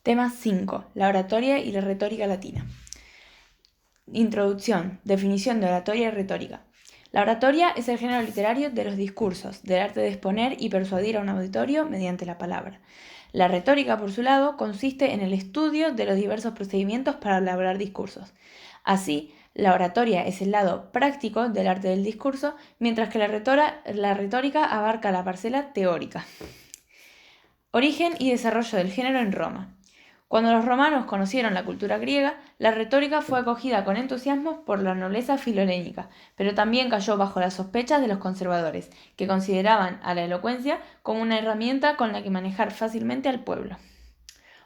Tema 5. La oratoria y la retórica latina. Introducción. Definición de oratoria y retórica. La oratoria es el género literario de los discursos, del arte de exponer y persuadir a un auditorio mediante la palabra. La retórica, por su lado, consiste en el estudio de los diversos procedimientos para elaborar discursos. Así, la oratoria es el lado práctico del arte del discurso, mientras que la retórica abarca la parcela teórica. Origen y desarrollo del género en Roma. Cuando los romanos conocieron la cultura griega, la retórica fue acogida con entusiasmo por la nobleza filolénica, pero también cayó bajo las sospechas de los conservadores, que consideraban a la elocuencia como una herramienta con la que manejar fácilmente al pueblo.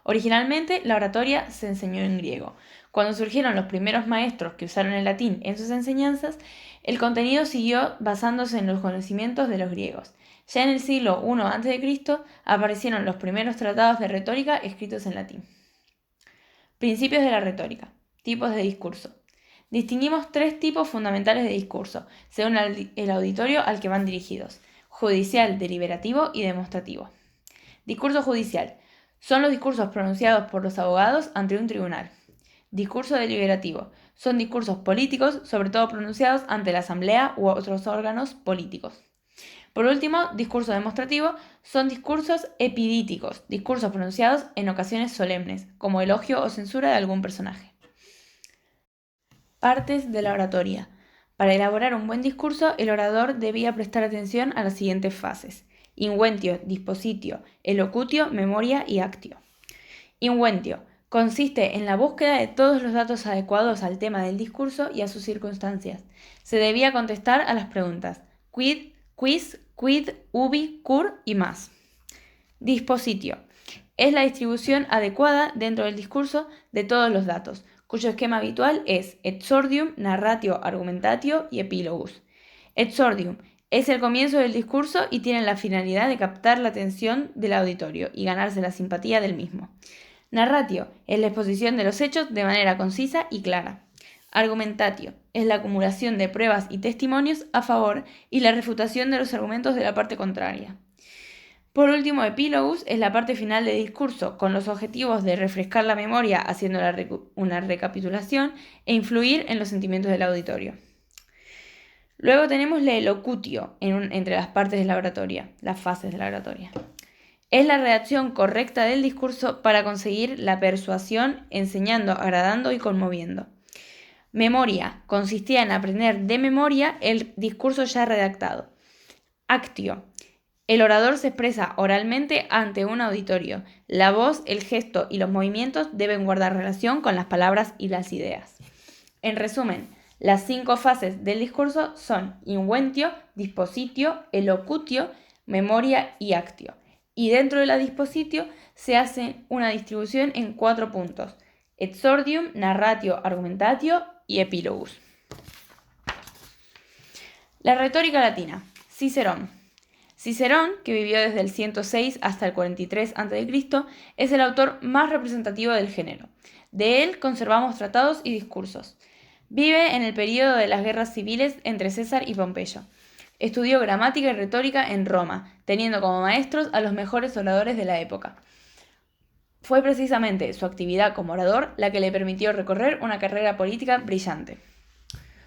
Originalmente, la oratoria se enseñó en griego. Cuando surgieron los primeros maestros que usaron el latín en sus enseñanzas, el contenido siguió basándose en los conocimientos de los griegos. Ya en el siglo I a.C. aparecieron los primeros tratados de retórica escritos en latín. Principios de la retórica. Tipos de discurso. Distinguimos tres tipos fundamentales de discurso, según el auditorio al que van dirigidos: judicial, deliberativo y demostrativo. Discurso judicial. Son los discursos pronunciados por los abogados ante un tribunal. Discurso deliberativo. Son discursos políticos, sobre todo pronunciados ante la asamblea u otros órganos políticos. Por último, discurso demostrativo son discursos epidíticos, discursos pronunciados en ocasiones solemnes, como elogio o censura de algún personaje. Partes de la oratoria. Para elaborar un buen discurso, el orador debía prestar atención a las siguientes fases: inguentio, dispositio, elocutio, memoria y actio. Inguentio consiste en la búsqueda de todos los datos adecuados al tema del discurso y a sus circunstancias. Se debía contestar a las preguntas quid, quis, quid, ubi, cur y más. Dispositio es la distribución adecuada dentro del discurso de todos los datos, cuyo esquema habitual es exordium, narratio, argumentatio y epilogus. Exordium es el comienzo del discurso y tiene la finalidad de captar la atención del auditorio y ganarse la simpatía del mismo. Narratio es la exposición de los hechos de manera concisa y clara. Argumentatio es la acumulación de pruebas y testimonios a favor y la refutación de los argumentos de la parte contraria. Por último, epílogus es la parte final del discurso, con los objetivos de refrescar la memoria haciendo una recapitulación e influir en los sentimientos del auditorio. Luego tenemos la elocutio entre las partes de la oratoria, las fases de la oratoria. Es la redacción correcta del discurso para conseguir la persuasión, enseñando, agradando y conmoviendo. Memoria consistía en aprender de memoria el discurso ya redactado. Actio. El orador se expresa oralmente ante un auditorio. La voz, el gesto y los movimientos deben guardar relación con las palabras y las ideas. En resumen, las 5 fases del discurso son inguentio, dispositio, elocutio, memoria y actio. Y dentro de la dispositio se hace una distribución en 4 puntos: exordium, narratio, argumentatio y epilogus. La retórica latina. Cicerón. Cicerón, que vivió desde el 106 hasta el 43 a.C., es el autor más representativo del género. De él conservamos tratados y discursos. Vive en el período de las guerras civiles entre César y Pompeyo. Estudió gramática y retórica en Roma, teniendo como maestros a los mejores oradores de la época. Fue precisamente su actividad como orador la que le permitió recorrer una carrera política brillante.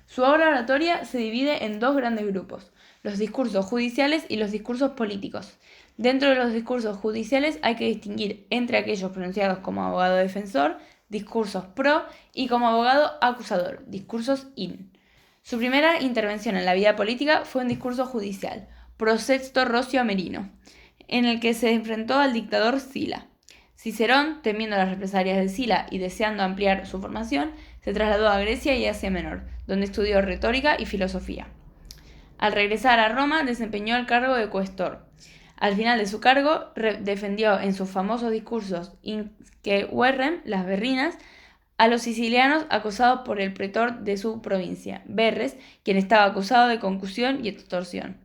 Su obra oratoria se divide en 2 grandes grupos: los discursos judiciales y los discursos políticos. Dentro de los discursos judiciales hay que distinguir entre aquellos pronunciados como abogado defensor, discursos pro, y como abogado acusador, discursos in. Su primera intervención en la vida política fue un discurso judicial, Pro Sexto Rocio Amerino, en el que se enfrentó al dictador Sila. Cicerón, temiendo las represalias de Sila y deseando ampliar su formación, se trasladó a Grecia y Asia Menor, donde estudió retórica y filosofía. Al regresar a Roma, desempeñó el cargo de cuestor. Al final de su cargo, defendió en sus famosos discursos Inque Verrem, las berrinas, a los sicilianos acusados por el pretor de su provincia, Verres, quien estaba acusado de concusión y extorsión.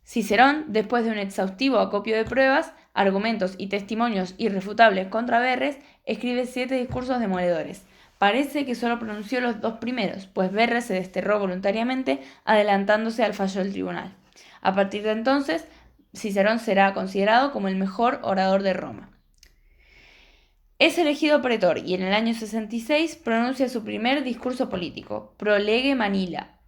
Cicerón, después de un exhaustivo acopio de pruebas, argumentos y testimonios irrefutables contra Verres, escribe 7 discursos demoledores. Parece que solo pronunció los 2 primeros, pues Verres se desterró voluntariamente, adelantándose al fallo del tribunal. A partir de entonces, Cicerón será considerado como el mejor orador de Roma. Es elegido pretor y en el año 66 pronuncia su primer discurso político, Pro Lege Manilia,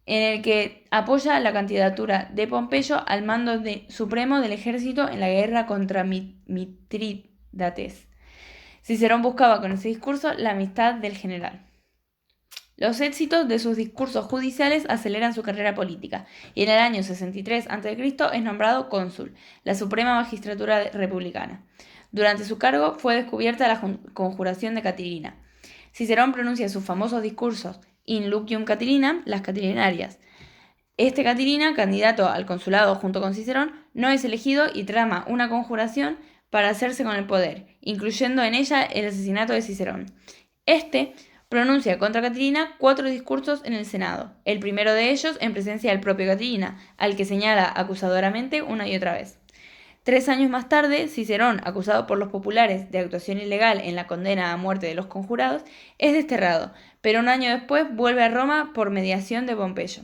en el que apoya la candidatura de Pompeyo al mando supremo del ejército en la guerra contra Mitrídates. Cicerón buscaba con ese discurso la amistad del general. Los éxitos de sus discursos judiciales aceleran su carrera política, y en el año 63 a.C. es nombrado cónsul, la suprema magistratura republicana. Durante su cargo fue descubierta la conjuración de Catilina. Cicerón pronuncia sus famosos discursos In Lucium Catilinam, las Catilinarias. Catilina, candidato al consulado junto con Cicerón, no es elegido y trama una conjuración para hacerse con el poder, incluyendo en ella el asesinato de Cicerón. Pronuncia contra Catilina 4 discursos en el Senado, el primero de ellos en presencia del propio Catilina, al que señala acusadoramente una y otra vez. 3 años más tarde, Cicerón, acusado por los populares de actuación ilegal en la condena a muerte de los conjurados, es desterrado, pero un año después vuelve a Roma por mediación de Pompeyo.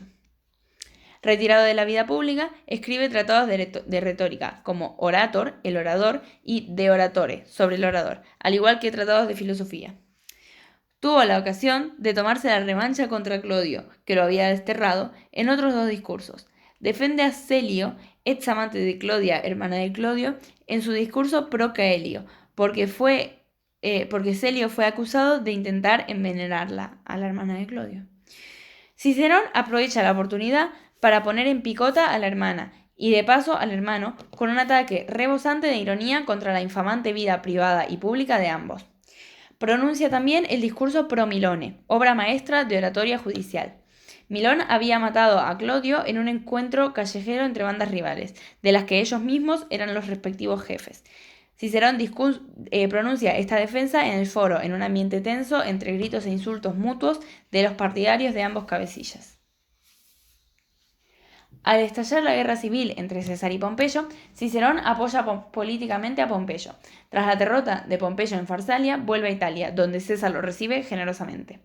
Retirado de la vida pública, escribe tratados de retórica, como Orator, el orador, y De Oratore, sobre el orador, al igual que tratados de filosofía. Tuvo la ocasión de tomarse la revancha contra Clodio, que lo había desterrado, en otros 2 discursos. Defiende a Celio, ex amante de Clodia, hermana de Clodio, en su discurso pro Caelio, porque Celio fue acusado de intentar envenenarla, a la hermana de Clodio. Cicerón aprovecha la oportunidad para poner en picota a la hermana y de paso al hermano con un ataque rebosante de ironía contra la infamante vida privada y pública de ambos. Pronuncia también el discurso Pro Milone, obra maestra de oratoria judicial. Milón había matado a Clodio en un encuentro callejero entre bandas rivales, de las que ellos mismos eran los respectivos jefes. Cicerón pronuncia esta defensa en el foro, en un ambiente tenso entre gritos e insultos mutuos de los partidarios de ambos cabecillas. Al estallar la guerra civil entre César y Pompeyo, Cicerón apoya políticamente a Pompeyo. Tras la derrota de Pompeyo en Farsalia, vuelve a Italia, donde César lo recibe generosamente.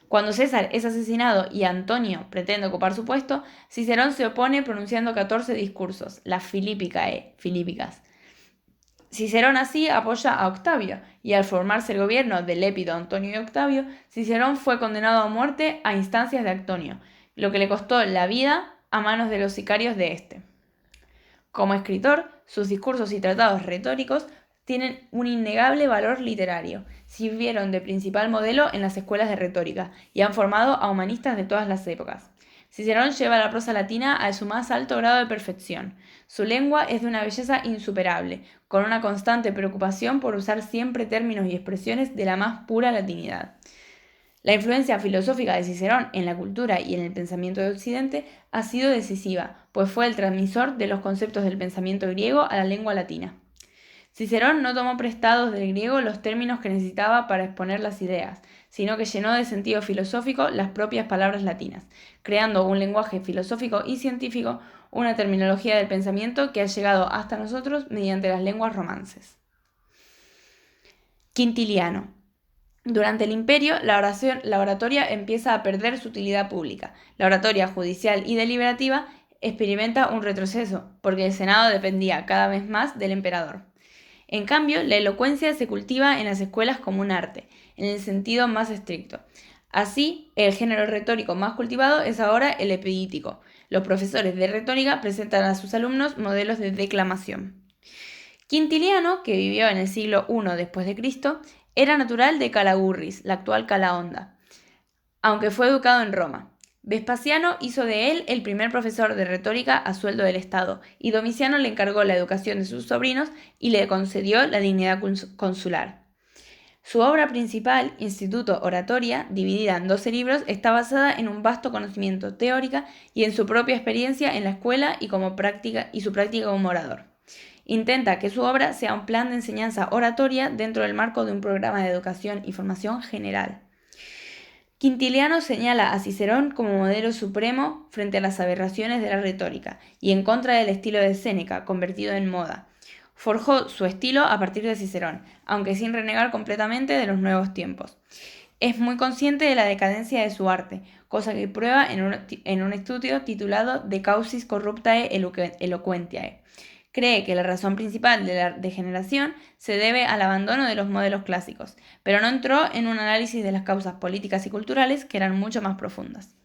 Cuando César es asesinado y Antonio pretende ocupar su puesto, Cicerón se opone pronunciando 14 discursos, las Filípicas. Cicerón así apoya a Octavio, y al formarse el gobierno de Lépido, Antonio y Octavio, Cicerón fue condenado a muerte a instancias de Antonio, lo que le costó la vida a manos de los sicarios de este. Como escritor, sus discursos y tratados retóricos tienen un innegable valor literario, sirvieron de principal modelo en las escuelas de retórica y han formado a humanistas de todas las épocas. Cicerón lleva la prosa latina a su más alto grado de perfección. Su lengua es de una belleza insuperable, con una constante preocupación por usar siempre términos y expresiones de la más pura latinidad. La influencia filosófica de Cicerón en la cultura y en el pensamiento de Occidente ha sido decisiva, pues fue el transmisor de los conceptos del pensamiento griego a la lengua latina. Cicerón no tomó prestados del griego los términos que necesitaba para exponer las ideas, sino que llenó de sentido filosófico las propias palabras latinas, creando un lenguaje filosófico y científico, una terminología del pensamiento que ha llegado hasta nosotros mediante las lenguas romances. Quintiliano. Durante el imperio, la oratoria empieza a perder su utilidad pública. La oratoria judicial y deliberativa experimenta un retroceso, porque el Senado dependía cada vez más del emperador. En cambio, la elocuencia se cultiva en las escuelas como un arte, en el sentido más estricto. Así, el género retórico más cultivado es ahora el epidítico. Los profesores de retórica presentan a sus alumnos modelos de declamación. Quintiliano, que vivió en el siglo I después de Cristo, era natural de Calagurris, la actual Calaonda, aunque fue educado en Roma. Vespasiano hizo de él el primer profesor de retórica a sueldo del Estado, y Domiciano le encargó la educación de sus sobrinos y le concedió la dignidad consular. Su obra principal, Instituto Oratoria, dividida en 12 libros, está basada en un vasto conocimiento teórico y en su propia experiencia en la escuela y su práctica como orador. Intenta que su obra sea un plan de enseñanza oratoria dentro del marco de un programa de educación y formación general. Quintiliano señala a Cicerón como modelo supremo frente a las aberraciones de la retórica y en contra del estilo de Séneca, convertido en moda. Forjó su estilo a partir de Cicerón, aunque sin renegar completamente de los nuevos tiempos. Es muy consciente de la decadencia de su arte, cosa que prueba en un estudio titulado De Causis Corruptae Eloquentiae, Cree que la razón principal de la degeneración se debe al abandono de los modelos clásicos, pero no entró en un análisis de las causas políticas y culturales que eran mucho más profundas.